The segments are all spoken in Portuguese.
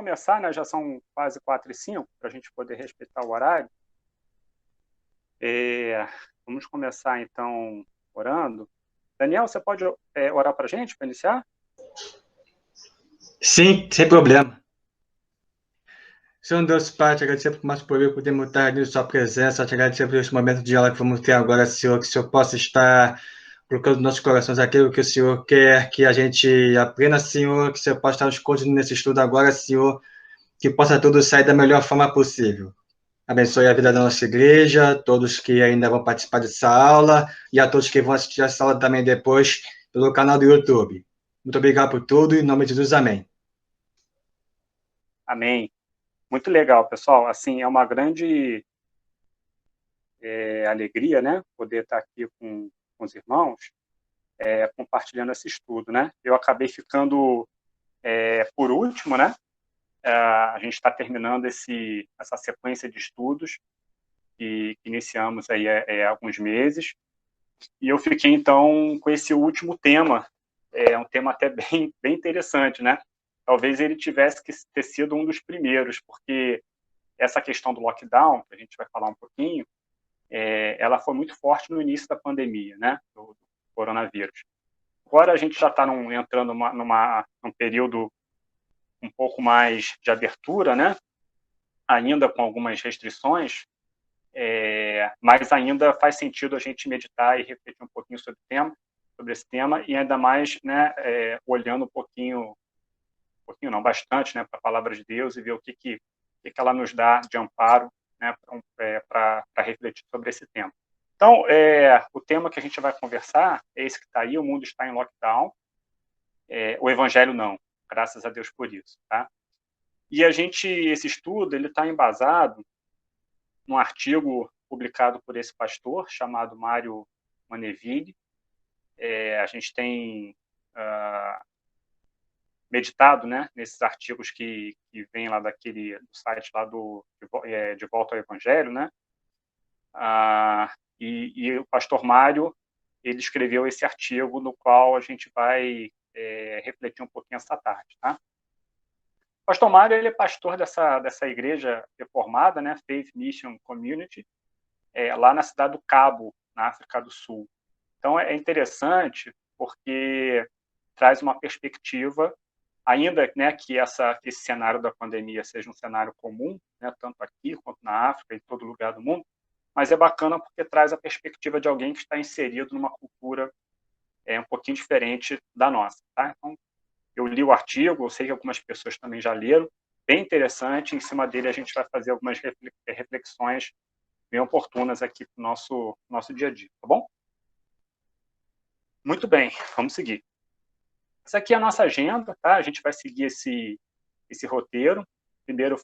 começar, né? Já são quase 4h05, para a gente poder respeitar o horário. Vamos começar, então, orando. Daniel, você pode orar para a gente, para iniciar? Sim, sem problema. Senhor Deus Pai, te agradecer por mais poder, podemos estar ali em sua presença, te agradecer por este momento de aula que vamos ter agora, Senhor, que o Senhor possa estar colocando nos nossos corações aquilo que o Senhor quer que a gente aprenda, Senhor, que o Senhor possa estar nos conduzindo nesse estudo agora, Senhor, que possa tudo sair da melhor forma possível. Abençoe a vida da nossa igreja, todos que ainda vão participar dessa aula e a todos que vão assistir essa aula também depois pelo canal do YouTube. Muito obrigado por tudo e em nome de Jesus, amém. Amém. Muito legal, pessoal. Assim, é uma grande alegria, né? Poder estar aqui com os irmãos, compartilhando esse estudo, né? Eu acabei ficando por último, né? A gente está terminando essa sequência de estudos que iniciamos aí há alguns meses, e eu fiquei, então, com esse último tema, um tema até bem interessante, né? Talvez ele tivesse que ter sido um dos primeiros, porque essa questão do lockdown, que a gente vai falar um pouquinho, ela foi muito forte no início da pandemia, né? Do coronavírus. Agora a gente já está entrando num período um pouco mais de abertura, né? Ainda com algumas restrições, mas ainda faz sentido a gente meditar e refletir um pouquinho sobre esse tema, e ainda mais, né, olhando um pouquinho não, bastante, né, para a palavra de Deus e ver o que ela nos dá de amparo, né, para refletir sobre esse tema. Então, o tema que a gente vai conversar é esse que está aí: o mundo está em lockdown, o evangelho não, graças a Deus por isso, tá? E esse estudo, ele está embasado num artigo publicado por esse pastor, chamado Mário Maneville. A gente tem meditado, né, nesses artigos que vêm lá do site lá De Volta ao Evangelho, né? E o pastor Mário, ele escreveu esse artigo no qual a gente vai refletir um pouquinho essa tarde, tá? O pastor Mário, ele é pastor dessa igreja reformada, né, Faith Mission Community, lá na cidade do Cabo, na África do Sul. Então, é interessante porque traz uma perspectiva, ainda, né, que esse cenário da pandemia seja um cenário comum, né, tanto aqui quanto na África e em todo lugar do mundo, mas é bacana porque traz a perspectiva de alguém que está inserido numa cultura um pouquinho diferente da nossa, tá? Então, eu li o artigo, eu sei que algumas pessoas também já leram, bem interessante. Em cima dele a gente vai fazer algumas reflexões bem oportunas aqui para o nosso dia a dia, tá bom? Muito bem, vamos seguir. Essa aqui é a nossa agenda, tá? A gente vai seguir esse roteiro. Primeiro,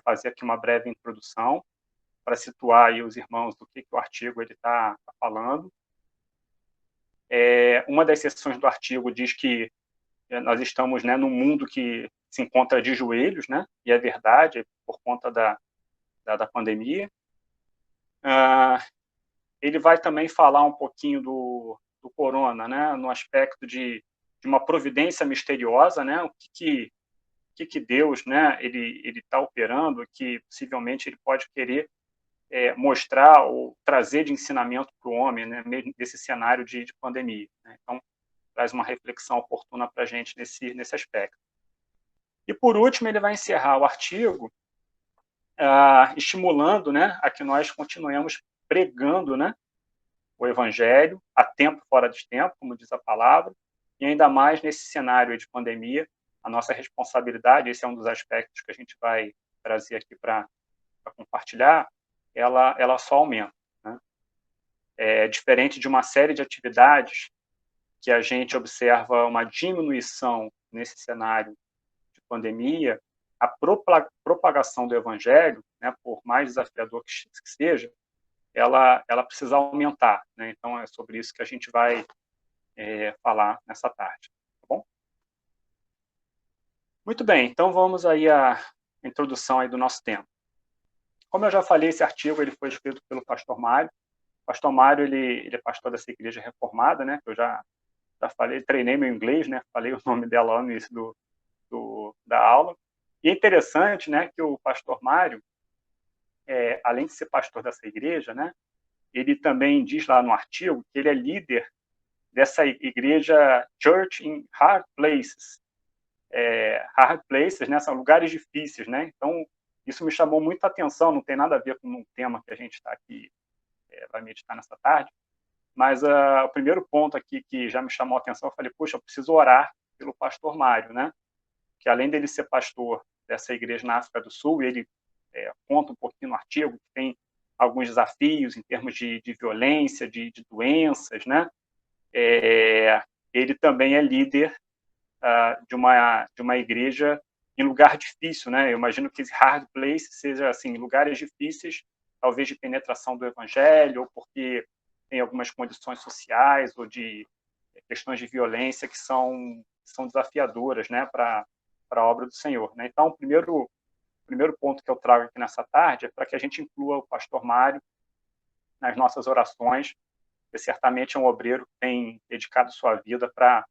fazer aqui uma breve introdução para situar aí os irmãos do que o artigo está falando. Uma das seções do artigo diz que nós estamos, né, num mundo que se encontra de joelhos, né? E é verdade, por conta da pandemia. Ele vai também falar um pouquinho do corona, né? No aspecto de uma providência misteriosa, né? O que Deus, né? Ele está operando, que possivelmente ele pode querer mostrar ou trazer de ensinamento para o homem, né? Mesmo nesse cenário de pandemia, né? Então, traz uma reflexão oportuna para a gente nesse aspecto. E, por último, ele vai encerrar o artigo estimulando, né, a que nós continuemos pregando, né, o evangelho a tempo fora de tempo, como diz a palavra, e ainda mais nesse cenário de pandemia, a nossa responsabilidade, esse é um dos aspectos que a gente vai trazer aqui para compartilhar, ela só aumenta, né? Diferente de uma série de atividades que a gente observa uma diminuição nesse cenário de pandemia, a propagação do evangelho, né, por mais desafiador que seja, ela precisa aumentar, né? Então, é sobre isso que a gente vai falar nessa tarde, tá bom? Muito bem, então vamos aí à introdução aí do nosso tema. Como eu já falei, esse artigo ele foi escrito pelo pastor Mário. O pastor Mário, ele é pastor dessa igreja reformada, né? Eu já falei, treinei meu inglês, né? Falei o nome dela lá no início da aula. E é interessante, né, que o pastor Mário, além de ser pastor dessa igreja, né, ele também diz lá no artigo que ele é líder dessa igreja Church in Hard Places. Hard places, né, são lugares difíceis, né? Então, isso me chamou muita atenção, não tem nada a ver com o tema que a gente está aqui, vai meditar nessa tarde, mas o primeiro ponto aqui que já me chamou a atenção, eu falei, puxa, eu preciso orar pelo pastor Mário, né? Que além dele ser pastor dessa igreja na África do Sul, ele conta um pouquinho no artigo que tem alguns desafios em termos de violência, de doenças, né? Ele também é líder de uma igreja em lugar difícil, né? Eu imagino que esse hard place seja assim, lugares difíceis, talvez de penetração do evangelho, ou porque tem algumas condições sociais ou de questões de violência que são desafiadoras, né, para a obra do Senhor, né? Então, o primeiro ponto que eu trago aqui nessa tarde é para que a gente inclua o pastor Mário nas nossas orações, que certamente é um obreiro que tem dedicado sua vida para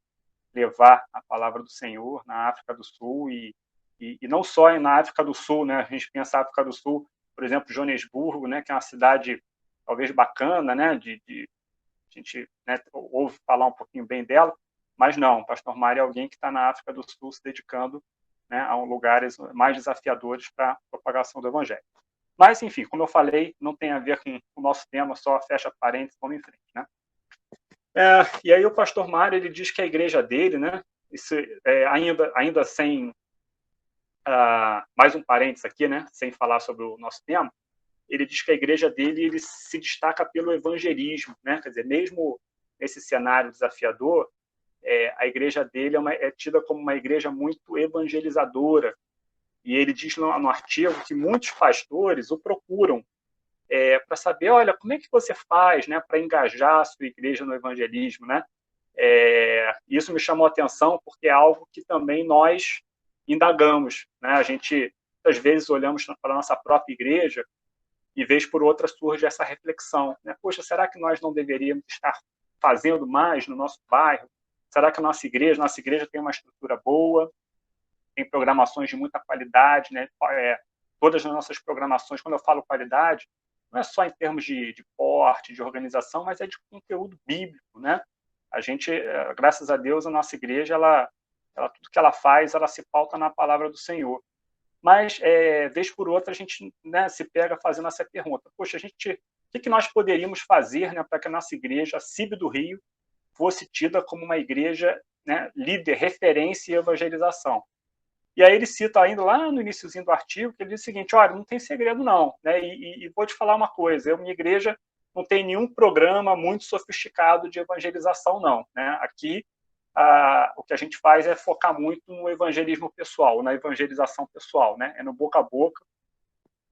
levar a palavra do Senhor na África do Sul e não só na África do Sul, né? A gente pensa na África do Sul, por exemplo, Joanesburgo, né? Que é uma cidade talvez bacana, né? A gente, né, ouve falar um pouquinho bem dela, mas não, o pastor Mário é alguém que está na África do Sul se dedicando, né, a lugares mais desafiadores para a propagação do Evangelho. Mas, enfim, como eu falei, não tem a ver com o nosso tema, só fecha parênteses, vamos em frente, né? E aí o pastor Mário, ele diz que a igreja dele, né, isso, ainda sem, mais um parênteses aqui, né, sem falar sobre o nosso tema, ele diz que a igreja dele ele se destaca pelo evangelismo, né, quer dizer, mesmo nesse cenário desafiador, a igreja dele é tida como uma igreja muito evangelizadora, e ele diz no artigo que muitos pastores o procuram para saber, olha, como é que você faz, né, para engajar a sua igreja no evangelismo, né? Isso me chamou a atenção porque é algo que também nós indagamos, né? A gente, às vezes, olhamos para a nossa própria igreja e, vez por outra, surge essa reflexão, né? Poxa, será que nós não deveríamos estar fazendo mais no nosso bairro? Será que a nossa igreja tem uma estrutura boa, tem programações de muita qualidade, né? Todas as nossas programações, quando eu falo qualidade, não é só em termos de porte, de organização, mas é de conteúdo bíblico, né? A gente, graças a Deus, a nossa igreja, ela tudo que ela faz, ela se pauta na palavra do Senhor. Mas, vez por outra, a gente, né, se pega fazendo essa pergunta. Poxa, o que nós poderíamos fazer, né, para que a nossa igreja, a CIB do Rio, fosse tida como uma igreja, né, líder, referência em evangelização? E aí ele cita ainda lá no iniciozinho do artigo, que ele diz o seguinte, olha, não tem segredo não, né? E vou te falar uma coisa, minha igreja não tem nenhum programa muito sofisticado de evangelização, não, né? Aqui, o que a gente faz é focar muito no evangelismo pessoal, na evangelização pessoal, né? É no boca a boca,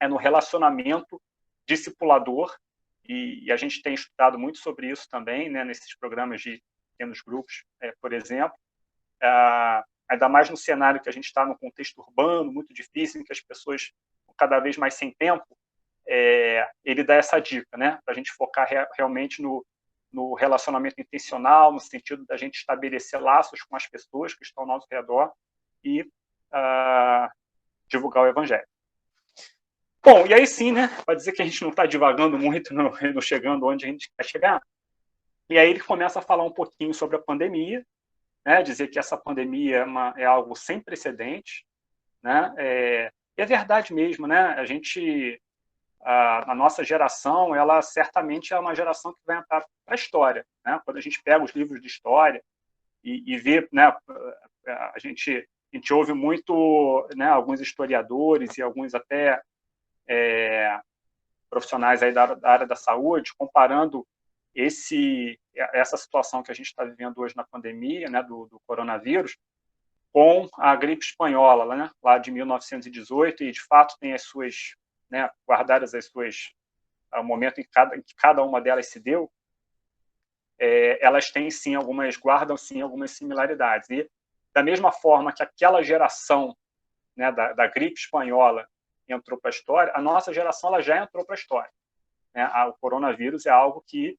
é no relacionamento discipulador, e a gente tem estudado muito sobre isso também, né? Nesses programas de pequenos grupos, por exemplo. Ainda mais no cenário que a gente está, num contexto urbano, muito difícil, em que as pessoas estão cada vez mais sem tempo, ele dá essa dica, né? Para a gente focar realmente no relacionamento intencional, no sentido da gente estabelecer laços com as pessoas que estão ao nosso redor e divulgar o evangelho. Bom, e aí sim, né? Para dizer que a gente não está divagando muito, não chegando onde a gente quer chegar, e aí ele começa a falar um pouquinho sobre a pandemia, né, dizer que essa pandemia é algo sem precedentes, né, e é verdade mesmo, né, a nossa geração, ela certamente é uma geração que vai entrar para a história, né, quando a gente pega os livros de história e vê, né, a gente ouve muito, né, alguns historiadores e alguns até profissionais aí da área da saúde comparando essa situação que a gente está vivendo hoje na pandemia, né, do coronavírus, com a gripe espanhola, né, lá de 1918, e de fato tem as suas, né, guardadas as suas, o momento em que cada uma delas se deu, elas têm sim guardam sim algumas similaridades. E da mesma forma que aquela geração, né, da gripe espanhola entrou para a história, a nossa geração ela já entrou para a história. Né? O coronavírus é algo que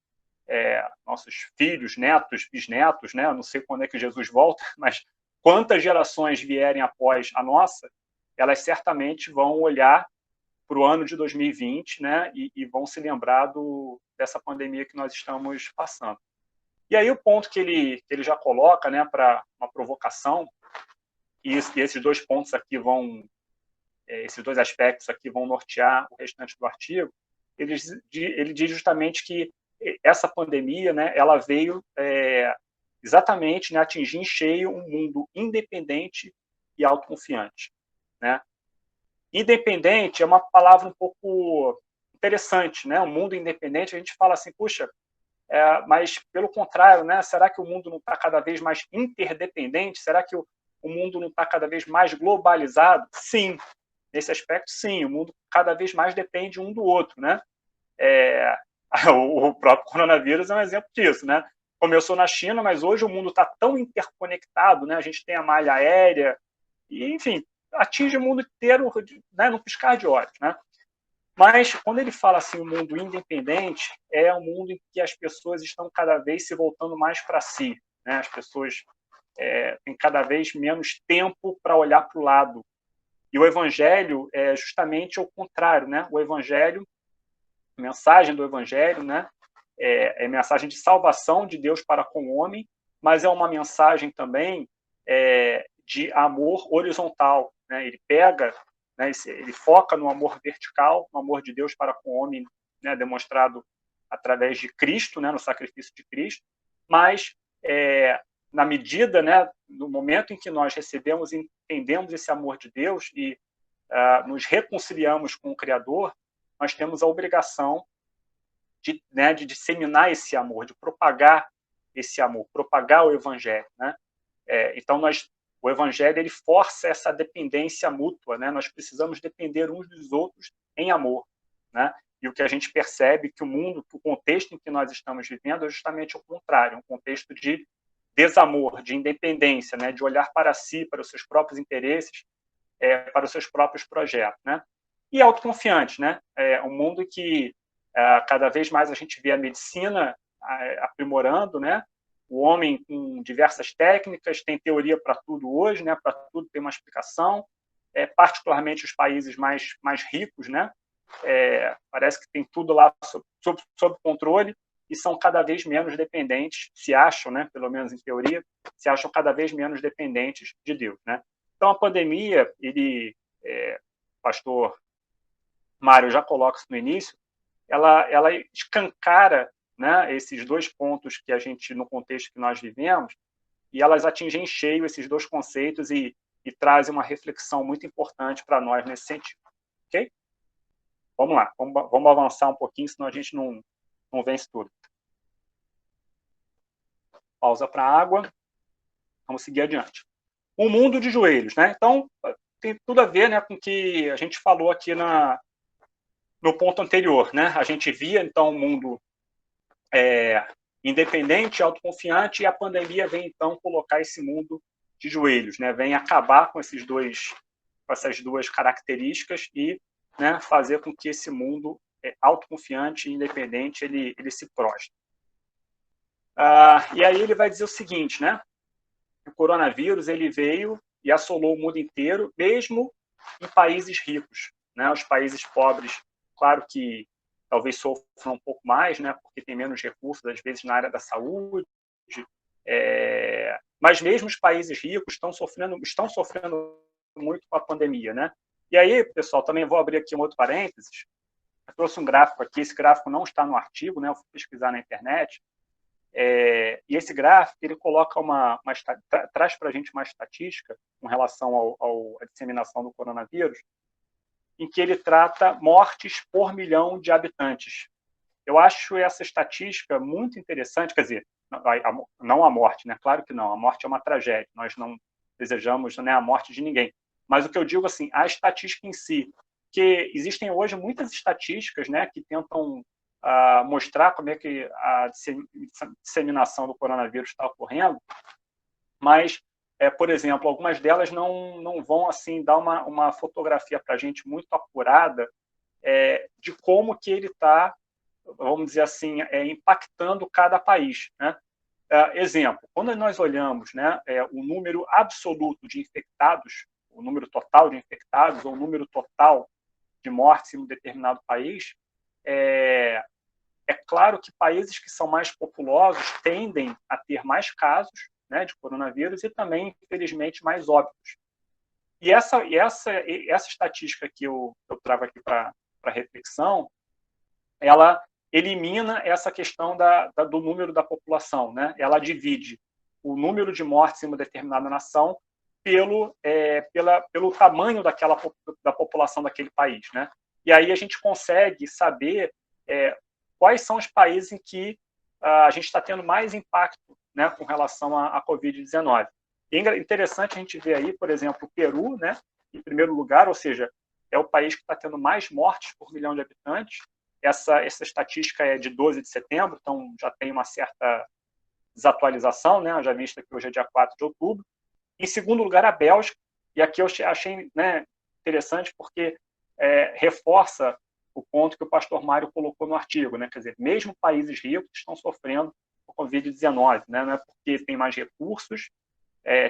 nossos filhos, netos, bisnetos, né? Eu não sei quando é que Jesus volta, mas quantas gerações vierem após a nossa, elas certamente vão olhar para o ano de 2020, né, e vão se lembrar dessa pandemia que nós estamos passando. E aí o ponto que ele já coloca, né, para uma provocação, e esses dois pontos aqui esses dois aspectos aqui vão nortear o restante do artigo, ele diz justamente que essa pandemia, né, ela veio exatamente, né, atingir em cheio um mundo independente e autoconfiante, né? Independente é uma palavra um pouco interessante, né? Um mundo independente, a gente fala assim, puxa, mas pelo contrário, né? Será que o mundo não está cada vez mais interdependente? Será que o mundo não está cada vez mais globalizado? Sim, nesse aspecto, sim. O mundo cada vez mais depende um do outro, né? O próprio coronavírus é um exemplo disso, né? Começou na China, mas hoje o mundo está tão interconectado, né? A gente tem a malha aérea, e, enfim, atinge o mundo inteiro, né, no piscar de olhos, né? Mas quando ele fala assim, o mundo independente, é um mundo em que as pessoas estão cada vez se voltando mais para si, né? As pessoas têm cada vez menos tempo para olhar para o lado. E o evangelho é justamente o contrário, né? O evangelho, a mensagem do evangelho, né, é mensagem de salvação de Deus para com o homem, mas é uma mensagem também de amor horizontal, né? Ele pega, né, ele foca no amor vertical, no amor de Deus para com o homem, né, demonstrado através de Cristo, né, no sacrifício de Cristo, mas na medida, né, no momento em que nós recebemos e entendemos esse amor de Deus e nos reconciliamos com o Criador, nós temos a obrigação de disseminar esse amor, de propagar esse amor, propagar o evangelho, né? Então o evangelho ele força essa dependência mútua, né? Nós precisamos depender uns dos outros em amor, né? E o que a gente percebe que o contexto em que nós estamos vivendo é justamente o contrário, um contexto de desamor, de independência, né? De olhar para si, para os seus próprios interesses, para os seus próprios projetos, né? E autoconfiante, né? Um mundo em que cada vez mais a gente vê a medicina aprimorando, né? O homem com diversas técnicas, tem teoria para tudo hoje, né? Para tudo tem uma explicação, particularmente os países mais ricos, né? Parece que tem tudo lá sob controle e são cada vez menos dependentes, se acham, né? Pelo menos em teoria, se acham cada vez menos dependentes de Deus, né? Então a pandemia, o pastor Mário já coloca isso no início, ela escancara, né, esses dois pontos que a gente, no contexto que nós vivemos, e elas atingem em cheio esses dois conceitos e trazem uma reflexão muito importante para nós nesse sentido. Ok? Vamos lá, vamos avançar um pouquinho, senão a gente não vence tudo. Pausa para a água. Vamos seguir adiante. Um mundo de joelhos, né? Então, tem tudo a ver, né, com o que a gente falou aqui no ponto anterior, né? A gente via, então, um mundo independente, autoconfiante, e a pandemia vem, então, colocar esse mundo de joelhos, né? Vem acabar com essas duas características e, né, fazer com que esse mundo autoconfiante e independente ele se prostre. E aí ele vai dizer o seguinte, né? O coronavírus ele veio e assolou o mundo inteiro, mesmo em países ricos, né? Os países pobres, claro que talvez sofram um pouco mais, né? Porque tem menos recursos, às vezes, na área da saúde. Mas mesmo os países ricos estão sofrendo muito com a pandemia, né? E aí, pessoal, também vou abrir aqui um outro parênteses. Eu trouxe um gráfico aqui, esse gráfico não está no artigo, né? Eu fui pesquisar na internet. E esse gráfico ele coloca traz para a gente uma estatística com relação à disseminação do coronavírus, em que ele trata mortes por milhão de habitantes. Eu acho essa estatística muito interessante, quer dizer, não a morte, né? Claro que não, a morte é uma tragédia, nós não desejamos, né, a morte de ninguém. Mas o que eu digo assim, a estatística em si, que existem hoje muitas estatísticas, né, que tentam mostrar como é que a disseminação do coronavírus está ocorrendo, mas, por exemplo, algumas delas não vão assim dar uma fotografia para a gente muito apurada de como que ele está, vamos dizer assim, impactando cada país, né? Exemplo, quando nós olhamos, né, o número absoluto de infectados o número total de infectados ou o número total de mortes em um determinado país, é claro que países que são mais populosos tendem a ter mais casos, né, de coronavírus e também, infelizmente, mais óbitos. E essa estatística que eu trago aqui para reflexão, ela elimina essa questão do número da população, né? Ela divide o número de mortes em uma determinada nação pelo tamanho da população daquele país, né? E aí a gente consegue saber quais são os países em que a gente está tendo mais impacto, né, com relação à Covid-19. E é interessante a gente ver aí, por exemplo, o Peru, né, em primeiro lugar, ou seja, é o país que está tendo mais mortes por milhão de habitantes. Essa estatística é de 12 de setembro, então já tem uma certa desatualização, né, já vista que hoje é dia 4 de outubro. Em segundo lugar, a Bélgica, e aqui eu achei, né, interessante porque reforça o ponto que o pastor Mário colocou no artigo, né? Quer dizer, mesmo países ricos estão sofrendo com a Covid-19, né? Não é porque tem mais recursos,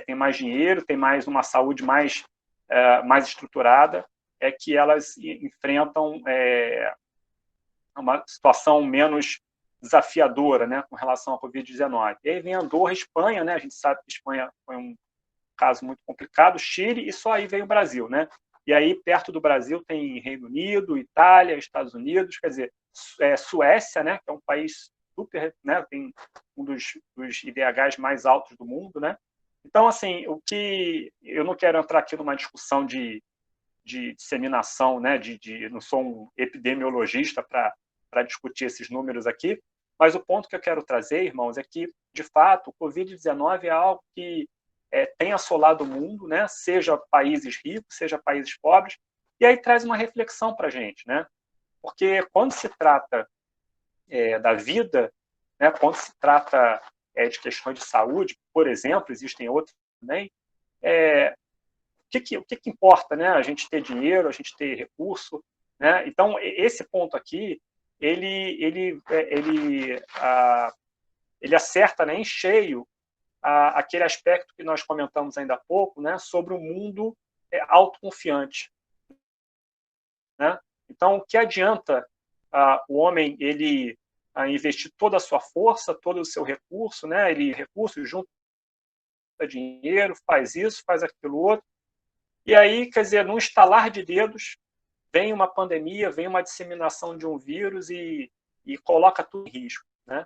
tem mais dinheiro, tem mais uma saúde mais estruturada, é que elas enfrentam uma situação menos desafiadora, né, com relação à Covid-19. E aí vem Andorra e Espanha, né? A gente sabe que a Espanha foi um caso muito complicado, Chile, e só aí veio o Brasil, né? E aí, perto do Brasil, tem Reino Unido, Itália, Estados Unidos, quer dizer, Suécia, né, que é um país super, né, tem um dos IDHs mais altos do mundo, né? Então, assim, o que eu não quero entrar aqui numa discussão de disseminação, né, não sou um epidemiologista para discutir esses números aqui, mas o ponto que eu quero trazer, irmãos, é que, de fato, o Covid-19 é algo que tem assolado o mundo, né? Seja países ricos, seja países pobres, e aí traz uma reflexão para a gente, né? Porque quando se trata da vida, né? Quando se trata de questões de saúde, por exemplo, existem outros também, o que importa, né? A gente ter dinheiro, a gente ter recurso, né? Então, esse ponto aqui, ele acerta, né, em cheio aquele aspecto que nós comentamos ainda há pouco, né, sobre o mundo autoconfiante, né? Então, o que adianta o homem ele investir toda a sua força, todo o seu recurso, né? Ele junta dinheiro, faz isso, faz aquilo outro, e aí, quer dizer, num estalar de dedos, vem uma pandemia, vem uma disseminação de um vírus e coloca tudo em risco, né?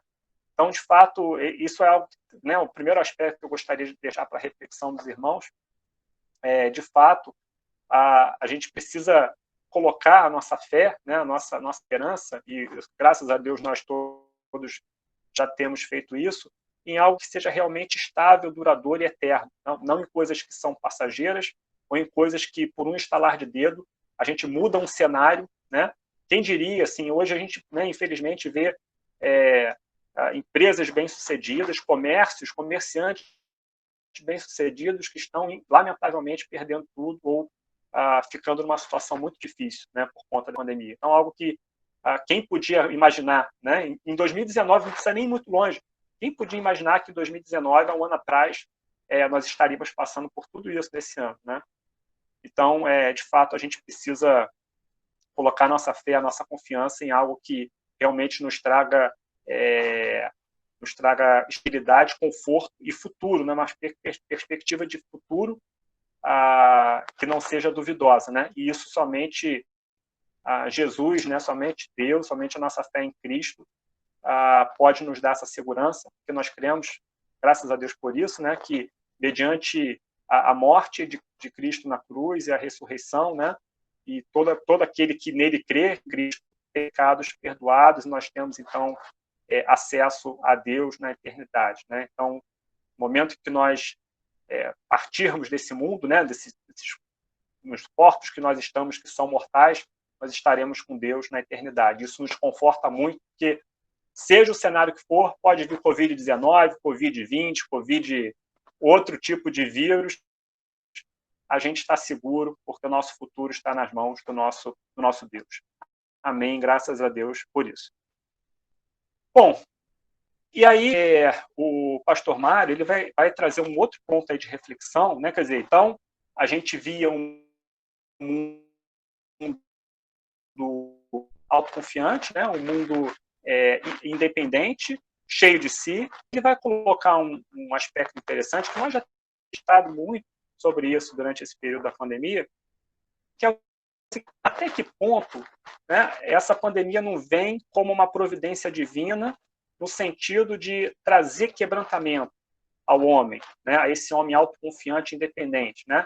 Então, de fato, isso é algo, né, o primeiro aspecto que eu gostaria de deixar para a reflexão dos irmãos. De fato, a gente precisa colocar a nossa fé, né, a nossa esperança, e graças a Deus nós todos já temos feito isso, em algo que seja realmente estável, duradouro e eterno. Não em coisas que são passageiras, ou em coisas que, por um estalar de dedo, a gente muda um cenário, né? Quem diria, assim, hoje a gente, né, infelizmente, vê empresas bem-sucedidas, comerciantes bem-sucedidos que estão, lamentavelmente, perdendo tudo ou ficando numa situação muito difícil, né, por conta da pandemia. Então, algo que quem podia imaginar, né, em 2019, não precisa nem ir muito longe, quem podia imaginar que em 2019, há um ano atrás, nós estaríamos passando por tudo isso nesse ano, né? Então, de fato, a gente precisa colocar nossa fé, a nossa confiança em algo que realmente nos traga estabilidade, conforto e futuro, né? Uma perspectiva de futuro que não seja duvidosa, né? E isso somente Jesus, né? Somente Deus, somente a nossa fé em Cristo pode nos dar essa segurança, porque nós cremos, graças a Deus por isso, né? Que mediante a morte de Cristo na cruz e a ressurreição, né? E todo aquele que nele crê, Cristo, pecados perdoados, e nós temos então acesso a Deus na eternidade, né? Então, no momento que nós partirmos desse mundo, né, nos corpos que nós estamos, que são mortais, nós estaremos com Deus na eternidade. Isso nos conforta muito, porque seja o cenário que for, pode vir Covid-19, Covid-20, outro tipo de vírus, a gente está seguro, porque o nosso futuro está nas mãos do nosso Deus. Amém, graças a Deus por isso. Bom, e aí o pastor Mário ele vai trazer um outro ponto aí de reflexão, né? Quer dizer, então, a gente via um mundo autoconfiante, né? Um mundo independente, cheio de si. Ele vai colocar um aspecto interessante, que nós já temos estado muito sobre isso durante esse período da pandemia, que é até que ponto, né, essa pandemia não vem como uma providência divina, no sentido de trazer quebrantamento ao homem, né, a esse homem autoconfiante e independente, né?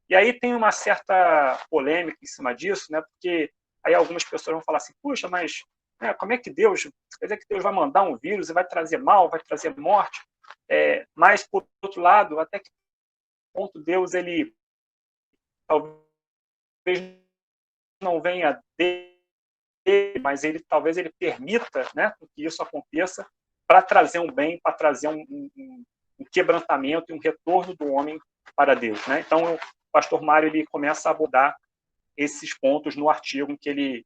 E aí tem uma certa polêmica em cima disso, né? Porque aí algumas pessoas vão falar assim, puxa, mas né, como é que Deus, quer dizer que Deus vai mandar um vírus e vai trazer mal, vai trazer morte? Mas, por outro lado, até que ponto Deus, ele talvez não venha dele, mas talvez ele permita, né, que isso aconteça para trazer um bem, para trazer um quebrantamento e um retorno do homem para Deus, né? Então, o pastor Mário ele começa a abordar esses pontos no artigo em que ele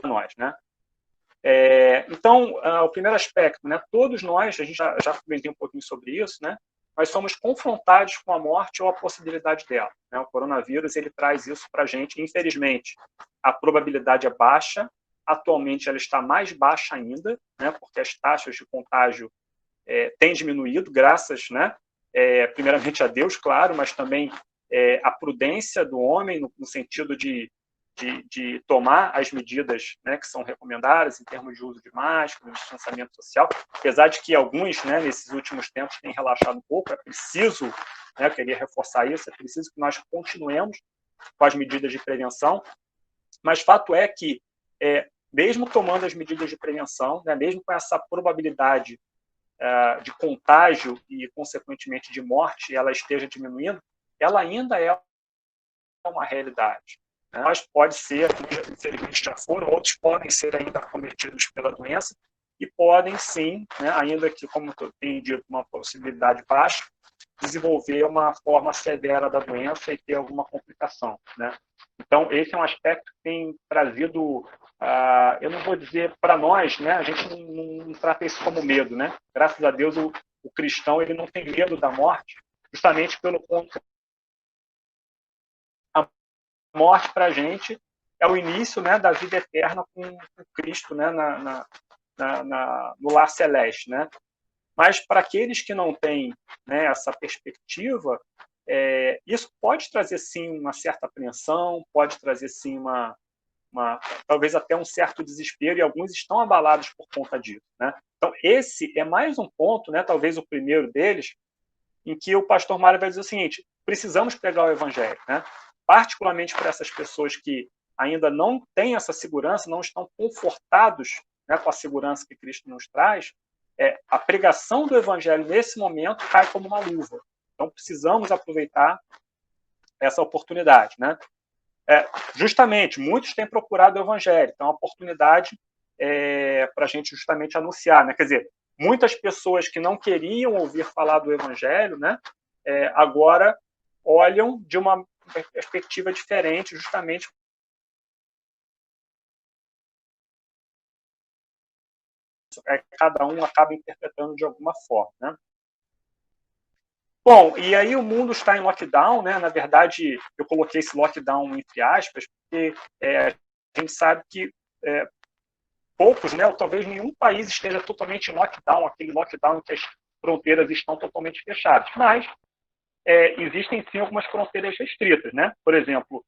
com nós, né? Então, o primeiro aspecto, né? Todos nós, a gente já comentei um pouquinho sobre isso, né? Nós somos confrontados com a morte ou a possibilidade dela, né? O coronavírus ele traz isso para a gente. Infelizmente, a probabilidade é baixa. Atualmente, ela está mais baixa ainda, né? Porque as taxas de contágio têm diminuído, graças, né? Primeiramente a Deus, claro, mas também a prudência do homem no sentido de tomar as medidas, né, que são recomendadas em termos de uso de máscara, de distanciamento social, apesar de que alguns, né, nesses últimos tempos, têm relaxado um pouco. É preciso, né, eu queria reforçar isso, é preciso que nós continuemos com as medidas de prevenção, mas fato é que, mesmo tomando as medidas de prevenção, né, mesmo com essa probabilidade de contágio e, consequentemente, de morte, ela esteja diminuindo, ela ainda é uma realidade. Mas pode ser, infelizmente já foram, outros podem ser ainda acometidos pela doença e podem sim, né, ainda que, como eu tenho dito, uma possibilidade baixa, desenvolver uma forma severa da doença e ter alguma complicação, né? Então, esse é um aspecto que tem trazido, eu não vou dizer para nós, né, a gente não trata isso como medo, né? Graças a Deus, o cristão ele não tem medo da morte, justamente pelo ponto morte para a gente é o início, né, da vida eterna com Cristo, né, no lar celeste, né? Mas para aqueles que não têm, né, essa perspectiva, isso pode trazer sim uma certa apreensão, pode trazer sim talvez até um certo desespero, e alguns estão abalados por conta disso, né? Então esse é mais um ponto, né, talvez o primeiro deles, em que o pastor Mário vai dizer o seguinte: precisamos pregar o evangelho, né? Particularmente para essas pessoas que ainda não têm essa segurança, não estão confortados, né, com a segurança que Cristo nos traz, a pregação do evangelho nesse momento cai como uma luva. Então precisamos aproveitar essa oportunidade, né? Justamente, muitos têm procurado o evangelho, então é uma oportunidade para a gente justamente anunciar, né? Quer dizer, muitas pessoas que não queriam ouvir falar do evangelho, né, agora olham de uma perspectiva diferente, justamente cada um acaba interpretando de alguma forma, né? Bom, e aí o mundo está em lockdown, né? Na verdade, eu coloquei esse lockdown entre aspas, porque a gente sabe que poucos, né, ou talvez nenhum país esteja totalmente em lockdown, aquele lockdown em que as fronteiras estão totalmente fechadas. Mas existem sim algumas fronteiras restritas, né? Por exemplo,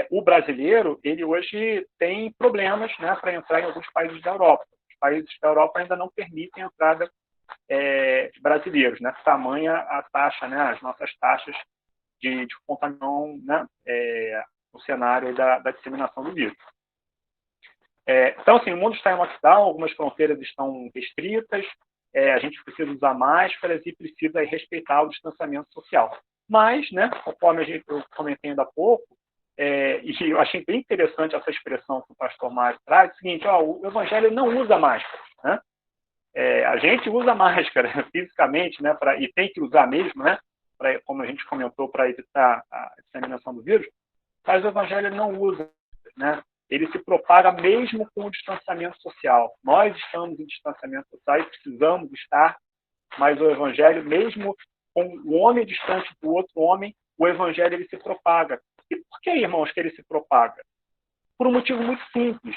o brasileiro, ele hoje tem problemas, né, para entrar em alguns países da Europa. Os países da Europa ainda não permitem a entrada de brasileiros, né? Tamanha a taxa, né, as nossas taxas de contaminação, né, no cenário da disseminação do vírus. Então, assim, o mundo está em lockdown, algumas fronteiras estão restritas, a gente precisa usar máscaras e precisa respeitar o distanciamento social. Mas, né, conforme eu comentei ainda há pouco, e eu achei bem interessante essa expressão que o pastor Mário traz, é o seguinte: o evangelho não usa máscara, né? A gente usa máscara fisicamente, né, e tem que usar mesmo, né, como a gente comentou, para evitar a disseminação do vírus, mas o evangelho não usa, né? Ele se propaga mesmo com o distanciamento social. Nós estamos em distanciamento social e precisamos estar, mas o evangelho, mesmo com o homem distante do outro homem, o evangelho ele se propaga. E por que, irmãos, que ele se propaga? Por um motivo muito simples.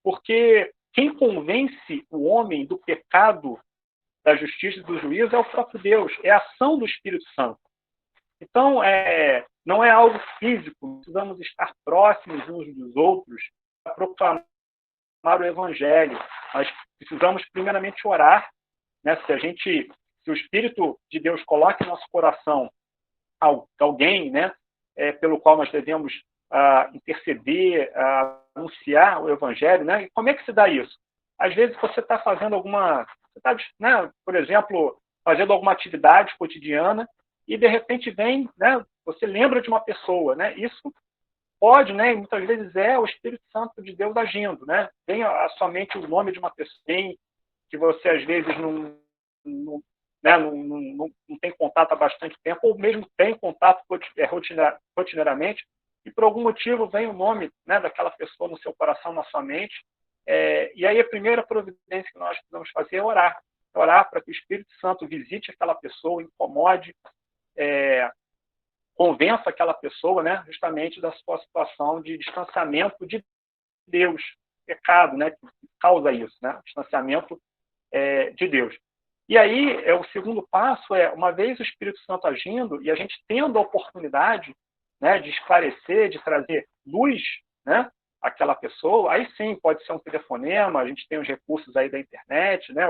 Porque quem convence o homem do pecado, da justiça e do juízo é o próprio Deus, é a ação do Espírito Santo. Então, não é algo físico, precisamos estar próximos uns dos outros para proclamar o Evangelho. Nós precisamos, primeiramente, orar, né? Se o Espírito de Deus coloca em nosso coração alguém, né, pelo qual nós devemos interceder, anunciar o Evangelho, né? E como é que se dá isso? Às vezes você está fazendo né, por exemplo, fazendo alguma atividade cotidiana e de repente vem, né, você lembra de uma pessoa, né? Isso pode, né, e muitas vezes é o Espírito Santo de Deus agindo, né? Vem somente o nome de uma pessoa que você às vezes não tem contato há bastante tempo, ou mesmo tem contato rotineiramente, e por algum motivo vem o nome, né, daquela pessoa no seu coração, na sua mente, e aí a primeira providência que nós precisamos fazer é orar. Orar para que o Espírito Santo visite aquela pessoa, incomode, convença aquela pessoa, né, justamente da sua situação de distanciamento de Deus, pecado, né, que causa isso, né, distanciamento de Deus. E aí, o segundo passo uma vez o Espírito Santo agindo e a gente tendo a oportunidade, né, de esclarecer, de trazer luz, né, àquela pessoa, aí sim, pode ser um telefonema, a gente tem os recursos aí da internet, né,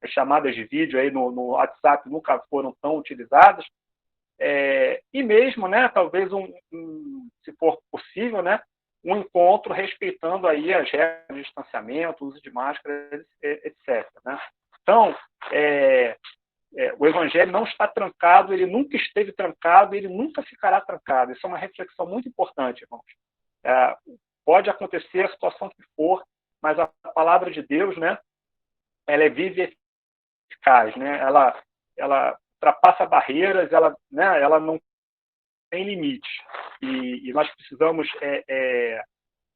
as chamadas de vídeo aí no WhatsApp nunca foram tão utilizadas, e mesmo, né, talvez se for possível, né, um encontro respeitando aí as regras de distanciamento, uso de máscara, etc. Né? Então, o Evangelho não está trancado, ele nunca esteve trancado, ele nunca ficará trancado. Isso é uma reflexão muito importante, irmãos. Pode acontecer a situação que for, mas a palavra de Deus, né, ela é viva e eficaz, né? Ela ultrapassa barreiras, né, ela não tem limite. E nós precisamos,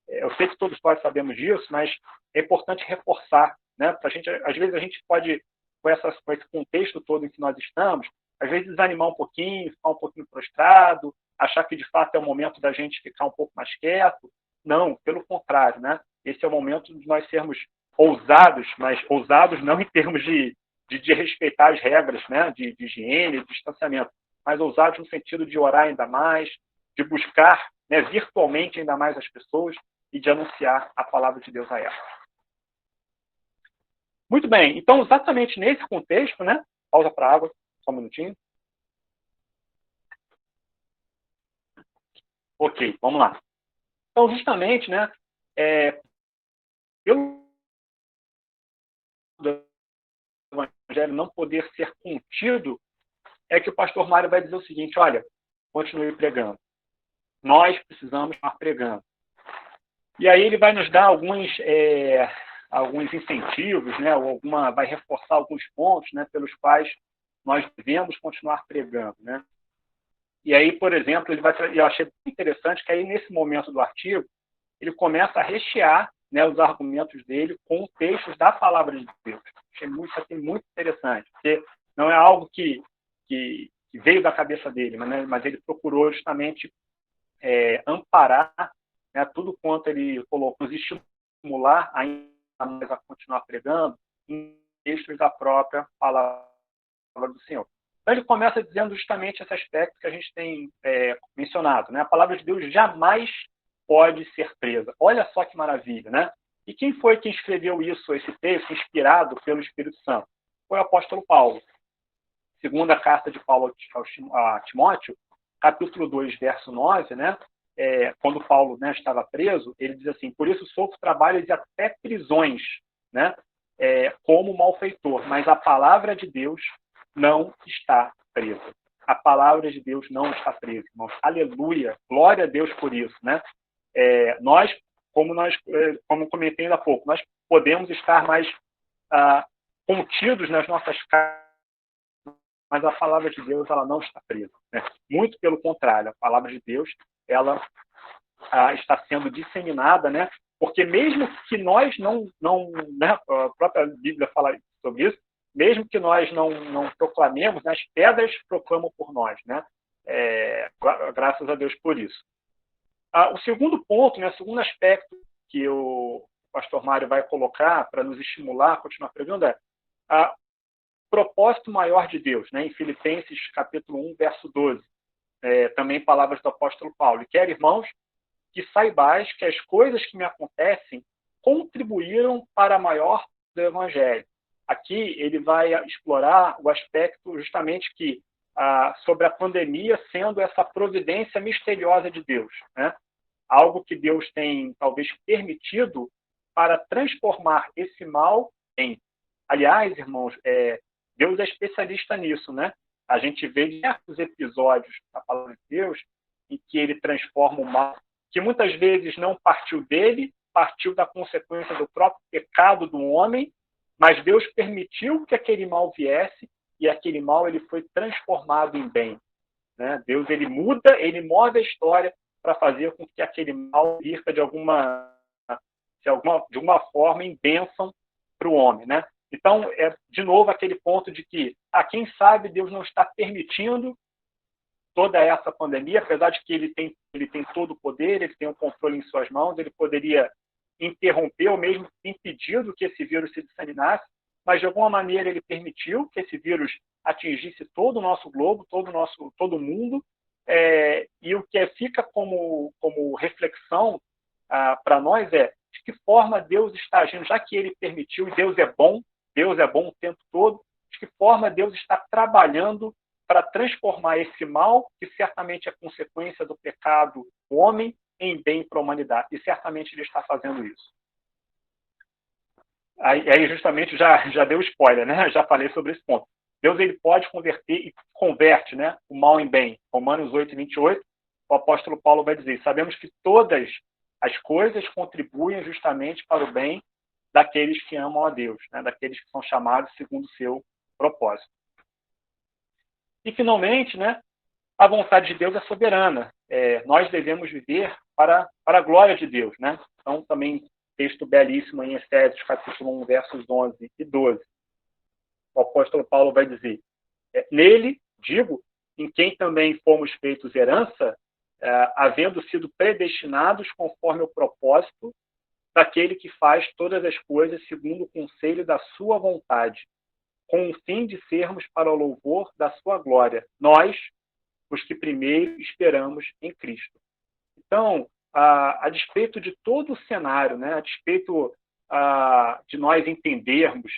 eu sei que todos nós sabemos disso, mas é importante reforçar, né? Pra gente, às vezes a gente pode, com esse contexto todo em que nós estamos, às vezes desanimar um pouquinho, ficar um pouquinho prostrado, achar que de fato é o momento da gente ficar um pouco mais quieto. Não, pelo contrário, né? Esse é o momento de nós sermos ousados, mas ousados não em termos de respeitar as regras, né, de higiene, de distanciamento, mas ousados no sentido de orar ainda mais, de buscar, né, virtualmente ainda mais as pessoas e de anunciar a palavra de Deus a elas. Muito bem, então exatamente nesse contexto, né, pausa para água, só um minutinho. Ok, vamos lá. Então, justamente, né, pelo Evangelho não poder ser contido, é que o pastor Mário vai dizer o seguinte: olha, continue pregando. Nós precisamos estar pregando. E aí ele vai nos dar alguns incentivos, né, ou vai reforçar alguns pontos, né, pelos quais nós devemos continuar pregando, né? E aí, por exemplo, eu achei interessante que aí nesse momento do artigo ele começa a rechear, né, os argumentos dele com textos da palavra de Deus. Achei isso aqui muito interessante, porque não é algo que veio da cabeça dele, mas ele procurou justamente amparar, né, tudo quanto ele colocou, nos estimular ainda mais a continuar pregando em textos da própria palavra do Senhor. Então ele começa dizendo justamente esse aspecto que a gente tem mencionado, né? A palavra de Deus jamais pode ser presa. Olha só que maravilha, né? E quem foi que escreveu isso, esse texto, inspirado pelo Espírito Santo? Foi o apóstolo Paulo. Segunda carta de Paulo a Timóteo, capítulo 2, verso 9, né? Quando Paulo, né, estava preso, ele diz assim: por isso sofro trabalhos e até prisões, né? Como malfeitor, mas a palavra de Deus não está presa. A palavra de Deus não está presa, irmãos. Aleluia, glória a Deus por isso, né? Nós, como comentei há pouco, nós podemos estar mais contidos nas nossas casas, mas a palavra de Deus ela não está presa, né? Muito pelo contrário, a palavra de Deus ela está sendo disseminada, né? Porque mesmo que nós não, né? A própria Bíblia fala sobre isso, mesmo que nós não proclamemos, né? As pedras proclamam por nós, né? Graças a Deus por isso. O segundo ponto, né, o segundo aspecto que o pastor Mário vai colocar para nos estimular a continuar pregando é o propósito maior de Deus, né, em Filipenses capítulo 1, verso 12. Também palavras do apóstolo Paulo. E quero, irmãos, que saibais que as coisas que me acontecem contribuíram para a maior do Evangelho. Aqui ele vai explorar o aspecto justamente que sobre a pandemia sendo essa providência misteriosa de Deus, né? Algo que Deus tem talvez permitido para transformar esse mal em. Aliás, irmãos, Deus é especialista nisso, né? A gente vê diversos episódios da palavra de Deus em que ele transforma o mal, que muitas vezes não partiu dele, partiu da consequência do próprio pecado do homem, mas Deus permitiu que aquele mal viesse e aquele mal ele foi transformado em bem, né? Deus ele muda, ele move a história para fazer com que aquele mal virta de alguma forma em bênção para o homem, né? Então, de novo aquele ponto de que, quem sabe Deus não está permitindo toda essa pandemia, apesar de que ele tem todo o poder, ele tem o controle em suas mãos, ele poderia interromper ou mesmo impedido que esse vírus se disseminasse, mas de alguma maneira ele permitiu que esse vírus atingisse todo o nosso globo, todo o mundo, e o que fica como reflexão para nós é de que forma Deus está agindo, já que ele permitiu, e Deus é bom o tempo todo, de que forma Deus está trabalhando para transformar esse mal, que certamente é consequência do pecado do homem, em bem para a humanidade. E certamente ele está fazendo isso. Aí justamente já deu spoiler, né? Já falei sobre esse ponto. Deus ele pode converter e converte, né, o mal em bem. Romanos 8, 28, o apóstolo Paulo vai dizer: sabemos que todas as coisas contribuem justamente para o bem daqueles que amam a Deus, né, daqueles que são chamados segundo o seu propósito. E, finalmente, né, a vontade de Deus é soberana. Nós devemos viver para a glória de Deus, né? Então, também, texto belíssimo em Efésios, capítulo 1, versos 11 e 12. O apóstolo Paulo vai dizer: nele, digo, em quem também fomos feitos herança, havendo sido predestinados conforme o propósito daquele que faz todas as coisas segundo o conselho da sua vontade, com o fim de sermos para o louvor da sua glória, nós, os que primeiro esperamos em Cristo. Então, a despeito de todo o cenário, né, a despeito de nós entendermos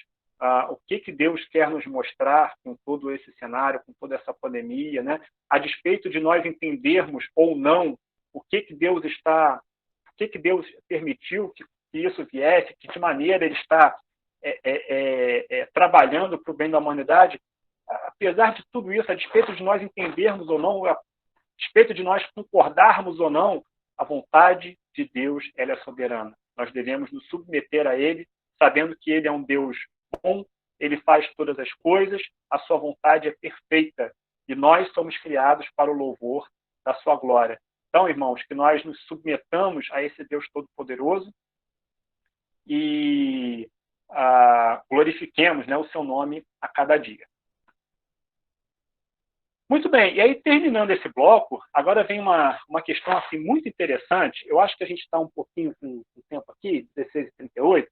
o que Deus quer nos mostrar com todo esse cenário, com toda essa pandemia, né, a despeito de nós entendermos ou não o que Deus permitiu que isso viesse, que de maneira ele está trabalhando para o bem da humanidade, apesar de tudo isso, a despeito de nós entendermos ou não, a despeito de nós concordarmos ou não, a vontade de Deus ela é soberana. Nós devemos nos submeter a Ele, sabendo que Ele é um Deus bom, Ele faz todas as coisas, a sua vontade é perfeita e nós somos criados para o louvor da sua glória. Então, irmãos, que nós nos submetamos a esse Deus Todo-Poderoso e glorifiquemos, né, o seu nome a cada dia. Muito bem, e aí terminando esse bloco, agora vem uma questão assim, muito interessante. Eu acho que a gente está um pouquinho com o tempo aqui, 16h38.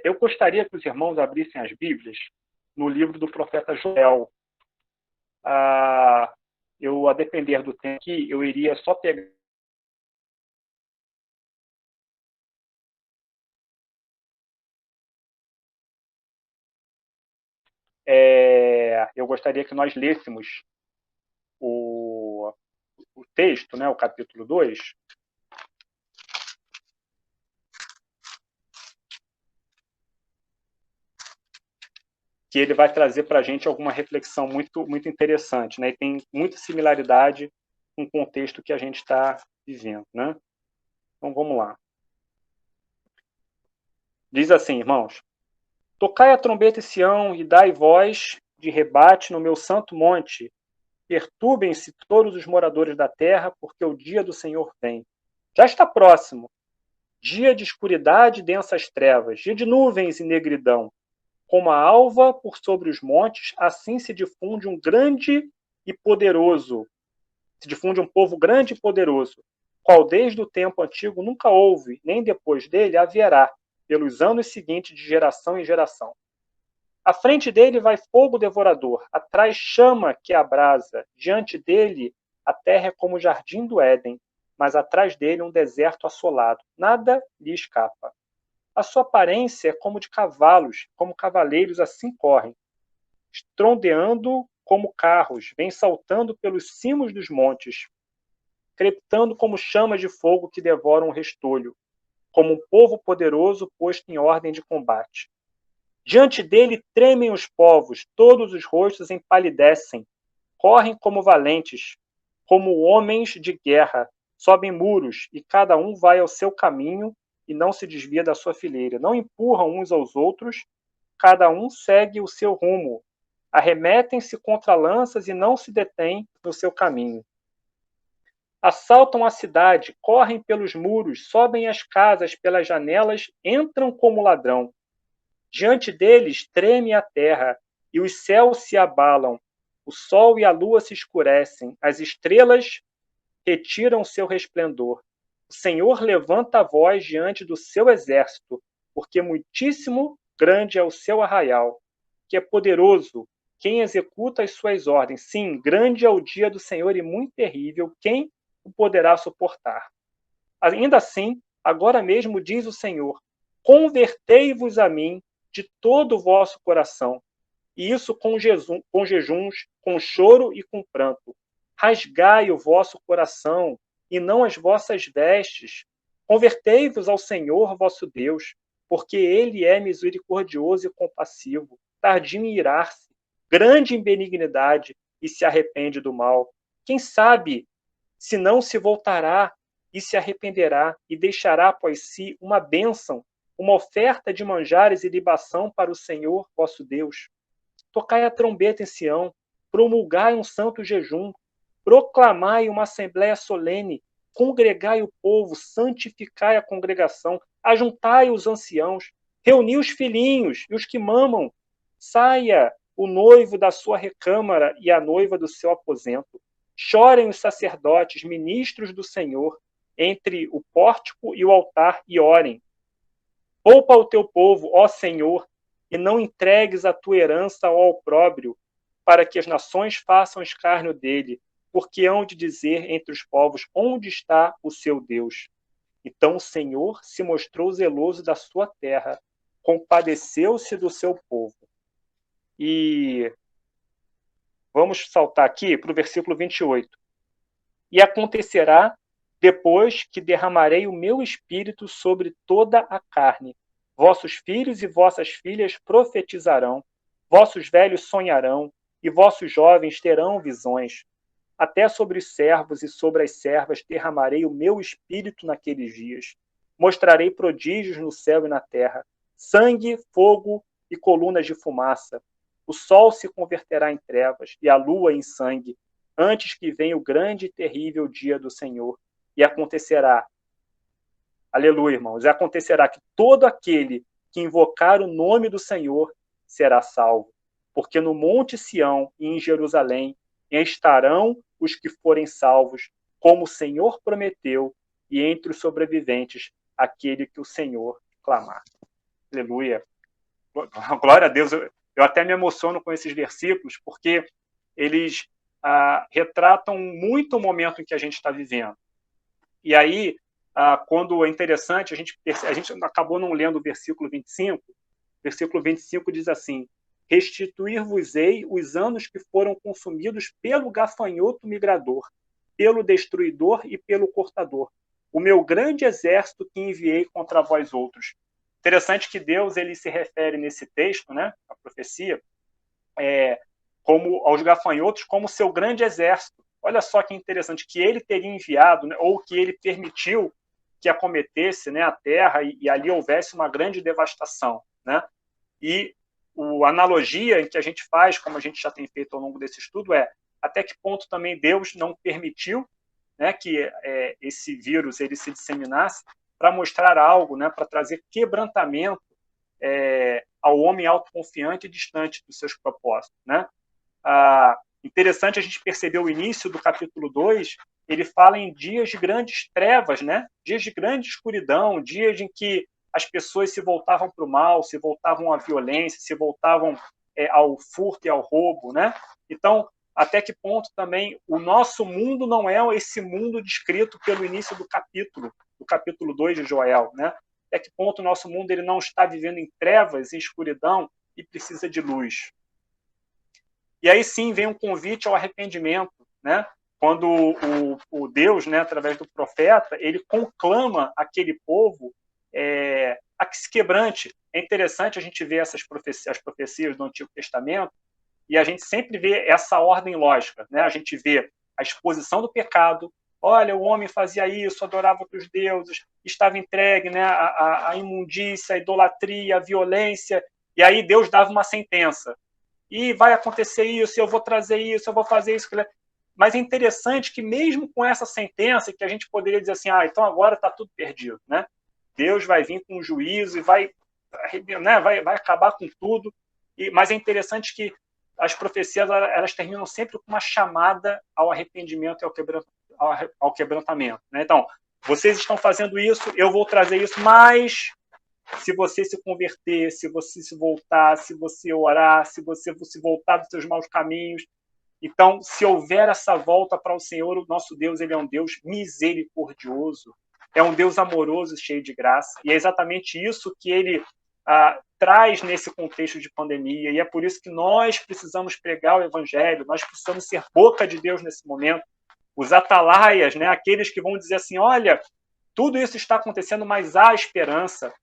Eu gostaria que os irmãos abrissem as Bíblias no livro do profeta Joel. A depender do tempo aqui, eu iria só pegar eu gostaria que nós lêssemos o texto, né, o capítulo 2, que ele vai trazer para a gente alguma reflexão muito, muito interessante, né, e tem muita similaridade com o contexto que a gente está vivendo, né? Então, vamos lá. Diz assim, irmãos: tocai a trombeta em Sião e dai voz de rebate no meu santo monte. Perturbem-se todos os moradores da terra, porque o dia do Senhor vem. Já está próximo. Dia de escuridade e densas trevas, dia de nuvens e negridão. Como a alva por sobre os montes, assim se difunde um grande e poderoso. Se difunde um povo grande e poderoso, qual desde o tempo antigo nunca houve, nem depois dele haverá, pelos anos seguintes de geração em geração. À frente dele vai fogo devorador, atrás chama que abrasa, diante dele a terra é como o jardim do Éden, mas atrás dele um deserto assolado, nada lhe escapa. A sua aparência é como de cavalos, como cavaleiros assim correm, estrondeando como carros, vem saltando pelos cimos dos montes, crepitando como chamas de fogo que devoram o restolho, como um povo poderoso posto em ordem de combate. Diante dele tremem os povos, todos os rostos empalidecem, correm como valentes, como homens de guerra, sobem muros e cada um vai ao seu caminho e não se desvia da sua fileira. Não empurram uns aos outros, cada um segue o seu rumo. Arremetem-se contra lanças e não se detêm no seu caminho. Assaltam a cidade, correm pelos muros, sobem as casas pelas janelas, entram como ladrão. Diante deles treme a terra, e os céus se abalam. O sol e a lua se escurecem, as estrelas retiram seu resplendor. O Senhor levanta a voz diante do seu exército, porque muitíssimo grande é o seu arraial, que é poderoso, quem executa as suas ordens. Sim, grande é o dia do Senhor e muito terrível, quem o poderá suportar? Ainda assim, agora mesmo diz o Senhor, convertei-vos a mim de todo o vosso coração, e isso com jejuns, com choro e com pranto. Rasgai o vosso coração, e não as vossas vestes. Convertei-vos ao Senhor vosso Deus, porque ele é misericordioso e compassivo, tardio em irar-se, grande em benignidade, e se arrepende do mal. Quem sabe se não se voltará e se arrependerá, e deixará após si uma bênção, uma oferta de manjares e libação para o Senhor vosso Deus. Tocai a trombeta em Sião, promulgai um santo jejum, proclamai uma assembléia solene, congregai o povo, santificai a congregação, ajuntai os anciãos, reuni os filhinhos e os que mamam, saia o noivo da sua recâmara e a noiva do seu aposento. Chorem os sacerdotes, ministros do Senhor, entre o pórtico e o altar, e orem. Poupa o teu povo, ó Senhor, e não entregues a tua herança ao opróbrio, para que as nações façam escárnio dele, porque hão de dizer entre os povos, onde está o seu Deus? Então o Senhor se mostrou zeloso da sua terra, compadeceu-se do seu povo. E vamos saltar aqui para o versículo 28. E acontecerá, depois que derramarei o meu espírito sobre toda a carne, vossos filhos e vossas filhas profetizarão, vossos velhos sonharão, e vossos jovens terão visões. Até sobre os servos e sobre as servas derramarei o meu espírito naqueles dias. Mostrarei prodígios no céu e na terra, sangue, fogo e colunas de fumaça. O sol se converterá em trevas e a lua em sangue, antes que venha o grande e terrível dia do Senhor. E acontecerá, aleluia, irmãos, e acontecerá que todo aquele que invocar o nome do Senhor será salvo. Porque no monte Sião e em Jerusalém estarão os que forem salvos, como o Senhor prometeu, e entre os sobreviventes, aquele que o Senhor clamar. Aleluia. Glória a Deus. Eu até me emociono com esses versículos, porque eles retratam muito o momento em que a gente está vivendo. E aí, quando é interessante, a gente acabou não lendo o versículo 25. O versículo 25 diz assim: restituir-vos-ei os anos que foram consumidos pelo gafanhoto migrador, pelo destruidor e pelo cortador, o meu grande exército que enviei contra vós outros. Interessante que Deus ele se refere nesse texto, né, a profecia, como aos gafanhotos como seu grande exército. Olha só que interessante, que ele teria enviado, né, ou que ele permitiu que acometesse, né, a terra e ali houvesse uma grande devastação. Né? E a analogia que a gente faz, como a gente já tem feito ao longo desse estudo, é até que ponto também Deus não permitiu, né, que esse vírus ele se disseminasse para mostrar algo, né, para trazer quebrantamento ao homem autoconfiante e distante dos seus propósitos. Né? Interessante a gente perceber o início do capítulo 2, ele fala em dias de grandes trevas, né? Dias de grande escuridão, dias em que as pessoas se voltavam para o mal, se voltavam à violência, se voltavam ao furto e ao roubo, né? Então, até que ponto também o nosso mundo não é esse mundo descrito pelo início do capítulo 2 de Joel, né? Até que ponto o nosso mundo ele não está vivendo em trevas, em escuridão e precisa de luz. E aí sim vem um convite ao arrependimento, né? Quando o Deus, né, através do profeta, ele conclama aquele povo a que se quebrante. É interessante a gente ver as profecias do Antigo Testamento, e a gente sempre vê essa ordem lógica, né? A gente vê a exposição do pecado. Olha, o homem fazia isso, adorava outros deuses, estava entregue, né, à imundícia, à idolatria, à violência, e aí Deus dava uma sentença. E vai acontecer isso, eu vou trazer isso, eu vou fazer isso. Mas é interessante que mesmo com essa sentença, que a gente poderia dizer assim, então agora está tudo perdido, né? Deus vai vir com um juízo e vai acabar com tudo. Mas é interessante que as profecias elas terminam sempre com uma chamada ao arrependimento e ao quebrantamento, né? Então, vocês estão fazendo isso, eu vou trazer isso, mas se você se converter, se você se voltar, se você orar, se você se voltar dos seus maus caminhos, então, se houver essa volta para o Senhor, o nosso Deus, ele é um Deus misericordioso, é um Deus amoroso, cheio de graça, e é exatamente isso que ele traz nesse contexto de pandemia, e é por isso que nós precisamos pregar o Evangelho, nós precisamos ser boca de Deus nesse momento, os atalaias, né, aqueles que vão dizer assim, olha, tudo isso está acontecendo, mas há esperança,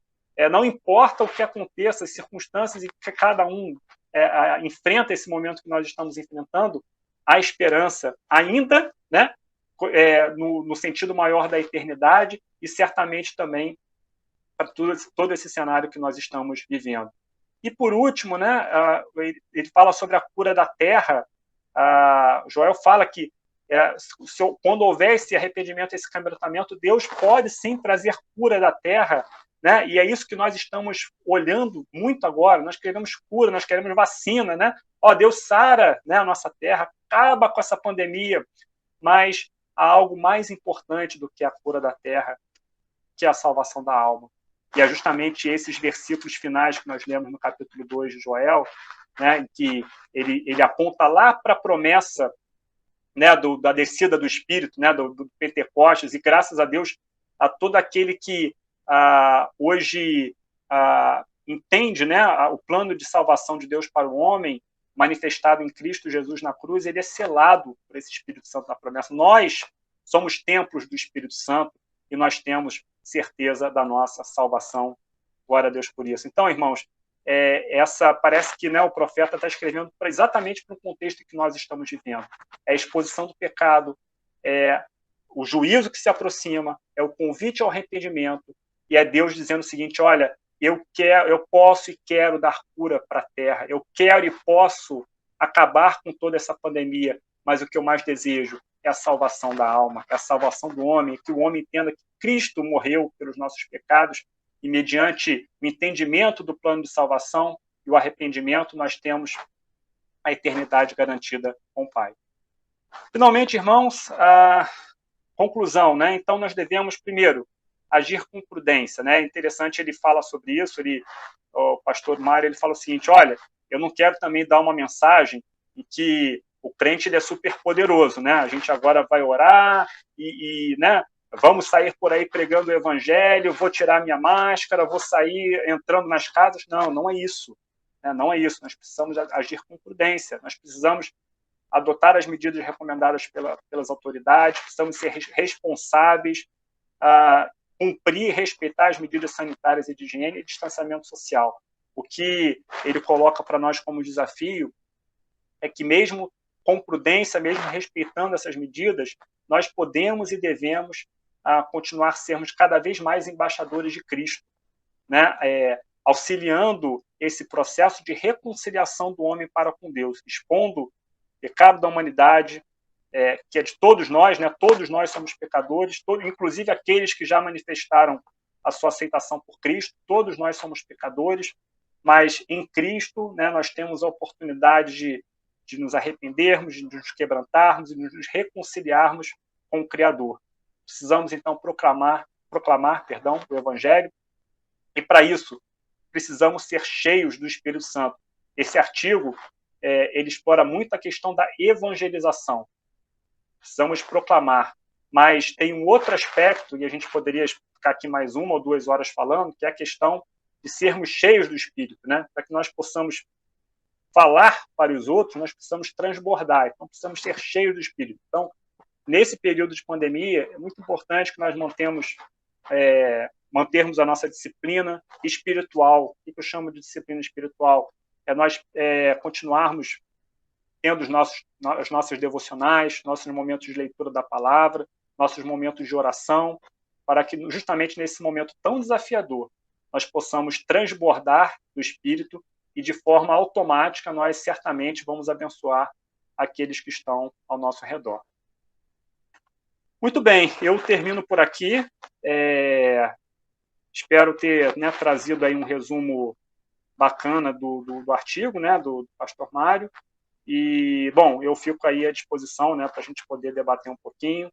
não importa o que aconteça, as circunstâncias em que cada um enfrenta esse momento que nós estamos enfrentando, há esperança ainda, né, no sentido maior da eternidade e certamente também para todo esse cenário que nós estamos vivendo. E por último, né, ele fala sobre a cura da terra. Joel fala que quando houver esse arrependimento, esse quebrantamento, Deus pode sim trazer cura da terra, né? E é isso que nós estamos olhando muito agora. Nós queremos cura, nós queremos vacina, né? Deus sara, né, a nossa terra, acaba com essa pandemia, mas há algo mais importante do que a cura da terra, que é a salvação da alma. E é justamente esses versículos finais que nós lemos no capítulo 2 de Joel, né, em que ele aponta lá para a promessa, né, da descida do Espírito, né, do Pentecostes, e graças a Deus a todo aquele que hoje entende, né, o plano de salvação de Deus para o homem, manifestado em Cristo Jesus na cruz, ele é selado por esse Espírito Santo na promessa. Nós somos templos do Espírito Santo e nós temos certeza da nossa salvação. Glória a Deus por isso. Então, irmãos, parece que, né, o profeta está escrevendo exatamente para o contexto que nós estamos vivendo. É a exposição do pecado, é o juízo que se aproxima, é o convite ao arrependimento, e é Deus dizendo o seguinte, olha, eu posso e quero dar cura para a terra, eu quero e posso acabar com toda essa pandemia, mas o que eu mais desejo é a salvação da alma, é a salvação do homem, que o homem entenda que Cristo morreu pelos nossos pecados, e mediante o entendimento do plano de salvação e o arrependimento, nós temos a eternidade garantida com o Pai. Finalmente, irmãos, a conclusão, né? Então, nós devemos, primeiro, agir com prudência, né? É interessante, ele fala sobre isso, o pastor Mário, ele fala o seguinte, olha, eu não quero também dar uma mensagem em que o crente ele é super poderoso, né? A gente agora vai orar né? Vamos sair por aí pregando o evangelho, vou tirar minha máscara, vou sair entrando nas casas. Não, não é isso. Né? Não é isso. Nós precisamos agir com prudência. Nós precisamos adotar as medidas recomendadas pelas autoridades, precisamos ser responsáveis, cumprir e respeitar as medidas sanitárias e de higiene e distanciamento social. O que ele coloca para nós como desafio é que mesmo com prudência, mesmo respeitando essas medidas, nós podemos e devemos continuar sermos cada vez mais embaixadores de Cristo, né? Auxiliando esse processo de reconciliação do homem para com Deus, expondo o pecado da humanidade, que é de todos nós, né? Todos nós somos pecadores, inclusive aqueles que já manifestaram a sua aceitação por Cristo, todos nós somos pecadores, mas em Cristo, né, nós temos a oportunidade de de nos arrependermos, de nos quebrantarmos e de nos reconciliarmos com o Criador. Precisamos, então, proclamar o Evangelho, e, para isso, precisamos ser cheios do Espírito Santo. Esse artigo ele explora muito a questão da evangelização. Precisamos proclamar, mas tem um outro aspecto, e a gente poderia ficar aqui mais 1 ou 2 horas falando, que é a questão de sermos cheios do Espírito, né? Para que nós possamos falar para os outros, nós precisamos transbordar, então precisamos ser cheios do Espírito. Então, nesse período de pandemia, é muito importante que nós mantermos a nossa disciplina espiritual. O que eu chamo de disciplina espiritual? É nós continuarmos tendo as nossas devocionais, nossos momentos de leitura da palavra, nossos momentos de oração, para que justamente nesse momento tão desafiador nós possamos transbordar do Espírito e de forma automática nós certamente vamos abençoar aqueles que estão ao nosso redor. Muito bem, eu termino por aqui. Espero ter trazido aí um resumo bacana do artigo, né, do pastor Mário. E, bom, eu fico aí à disposição, né, para a gente poder debater um pouquinho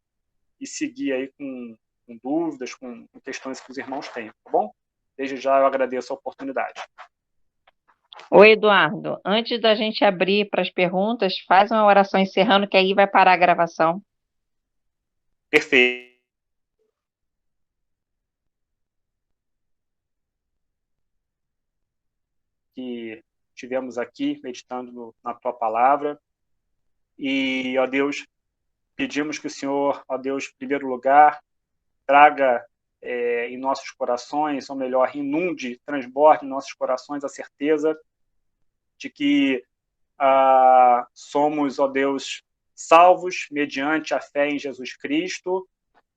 e seguir aí com dúvidas, com questões que os irmãos têm, tá bom? Desde já eu agradeço a oportunidade. Oi, Eduardo. Antes da gente abrir para as perguntas, faz uma oração encerrando, que aí vai parar a gravação. Perfeito. Que tivemos aqui meditando na tua palavra. E, ó Deus, pedimos que o Senhor, ó Deus, em primeiro lugar, traga em nossos corações, ou melhor, inunde, transborde em nossos corações a certeza de que somos, ó Deus, salvos mediante a fé em Jesus Cristo,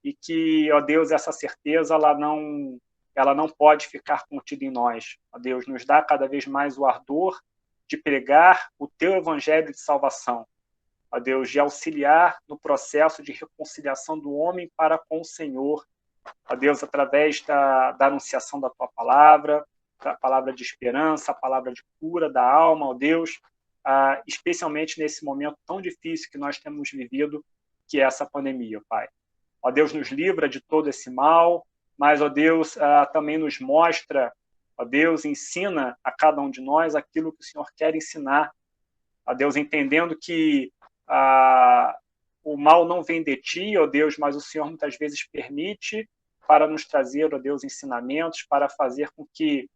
e que, ó Deus, essa certeza ela não pode ficar contida em nós. Ó Deus, nos dá cada vez mais o ardor de pregar o teu evangelho de salvação. Ó Deus, de auxiliar no processo de reconciliação do homem para com o Senhor. Ó Deus, através da anunciação da tua palavra, da palavra de esperança, a palavra de cura da alma, ó Deus, especialmente nesse momento tão difícil que nós temos vivido, que é essa pandemia, Pai. Ó Deus, nos livra de todo esse mal, mas, ó Deus, também nos mostra, ó Deus, ensina a cada um de nós aquilo que o Senhor quer ensinar. Ó Deus, entendendo que o mal não vem de ti, ó Deus, mas o Senhor muitas vezes permite para nos trazer, ó Deus, ensinamentos, para fazer com que,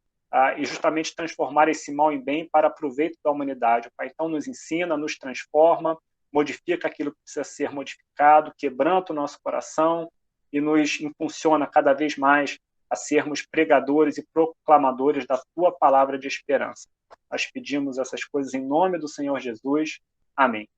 e justamente transformar esse mal em bem para proveito da humanidade. Pai, então nos ensina, nos transforma, modifica aquilo que precisa ser modificado, quebranta o nosso coração e nos impulsiona cada vez mais a sermos pregadores e proclamadores da tua palavra de esperança. Nós pedimos essas coisas em nome do Senhor Jesus. Amém.